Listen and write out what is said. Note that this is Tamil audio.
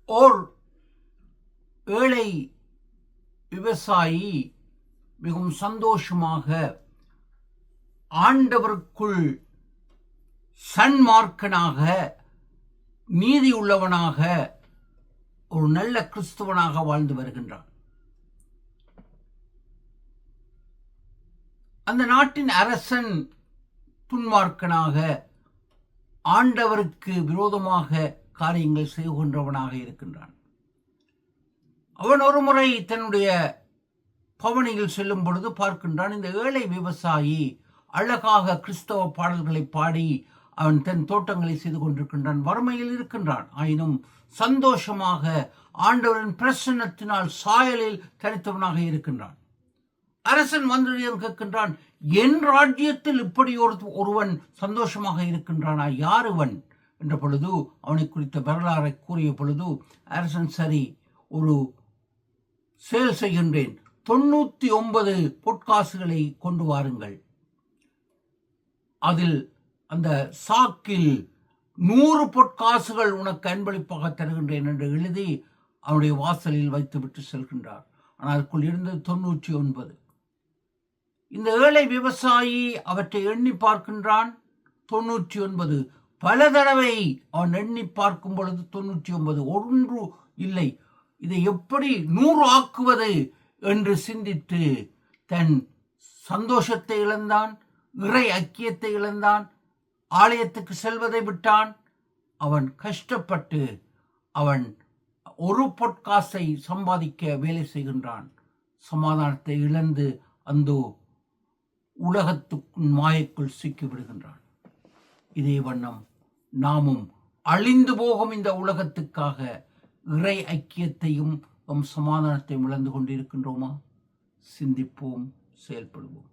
ஓர் ஏழை விவசாயி மிகவும் சந்தோஷமாக ஆண்டவருக்குள் சன்மார்க்கனாக, நீதி உள்ளவனாக, ஒரு நல்ல கிறிஸ்துவனாக வாழ்ந்து வருகின்றான். அந்த நாட்டின் அரசன் துன்மார்க்கனாக, ஆண்டவருக்கு விரோதமாக காரியங்கள் செய்கின்றவனாக இருக்கின்றான். அவன் ஒரு முறை தன்னுடைய பவனியில் செல்லும் பொழுது பார்க்கின்றான், இந்த ஏழை விவசாயி அழகாக கிறிஸ்தவ பாடல்களை பாடி அவன் தன் தோட்டங்களை செய்து கொண்டிருக்கின்றான். வறுமையில் இருக்கின்றான், ஆயினும் சந்தோஷமாக ஆண்டவரின் பிரசன்னத்தினால் சாயலில் தரித்தவனாக இருக்கின்றான். அரசன் மந்திரியம் கேட்கின்றான், என் ராஜ்யத்தில் இப்படி ஒருவன் சந்தோஷமாக இருக்கின்றானா? யார் இவன் என்ற பொழுது அவனை குறித்த வரலாறை கூறிய பொழுது அரசன், சரி, ஒரு செயல் செய்கின்றேன், 99 பொற்காசுகளை கொண்டு வாருங்கள், அதில் அந்த சாக்கில் 100 பொற்காசுகள் உனக்கு அன்பளிப்பாக தருகின்றேன் என்று எழுதி அவனுடைய வாசலில் வைத்துவிட்டு செல்கின்றார். ஆனால் அதற்குள் இருந்தது 99. இந்த ஏழை விவசாயி அவற்றை எண்ணி பார்க்கின்றான், 99. பல தடவை அவன் எண்ணி பார்க்கும் பொழுது 99 ஒன்று இல்லை. இதை எப்படி 100 ஆக்குவது என்று சிந்தித்து தன் சந்தோஷத்தை இழந்தான், இறை ஐக்கியத்தை இழந்தான், ஆலயத்துக்கு செல்வதை விட்டான். அவன் கஷ்டப்பட்டு அவன் ஒரு பொற்காசை சம்பாதிக்க வேலை செய்கின்றான். சமாதானத்தை இழந்து அந்த உலகத்துக்கு மாயைக்குள் சிக்கிவிடுகின்றான். இதே வண்ணம் நாமும் அழிந்து போகும் இந்த உலகத்துக்காக இறை ஐக்கியத்தையும் சமாதானத்தையும் இழந்து கொண்டிருக்கின்றோமா? சிந்திப்போம், செயல்படுவோம்.